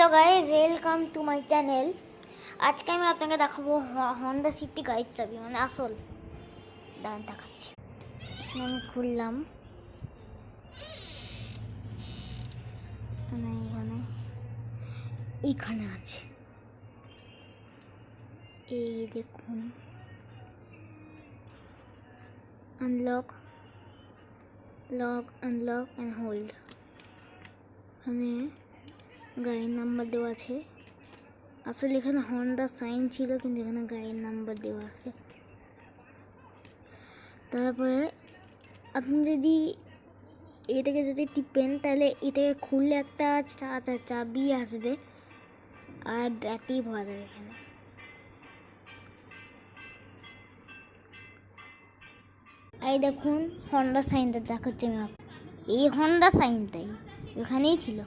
Hello guys, welcome to my channel. आज के मैं আপনাকে দেখাবো হন্ডা সিটি গাড়ির চাবি, মানে আসল দাঁড়ান দেখাচ্ছি। আমি খুললাম, মানে এখানে আছে, এই দেখুন, unlock, lock, unlock and hold. এখানে গাড়ির নাম্বার দেওয়া আছে। আসলে এখানে হন্ডা সাইন ছিল, কিন্তু এখানে গাড়ির নাম্বার দেওয়া আছে। তারপরে আপনি যদি এটাকে যদি টিপেন, তাহলে এটাকে খুললে একটা চাবি আসবে আর ব্যাটারি ভরা যাবে এখানে। এই দেখুন হন্ডা সাইনটা দেখাচ্ছি আমি, এই হন্ডা সাইনটাই এখানেই ছিল।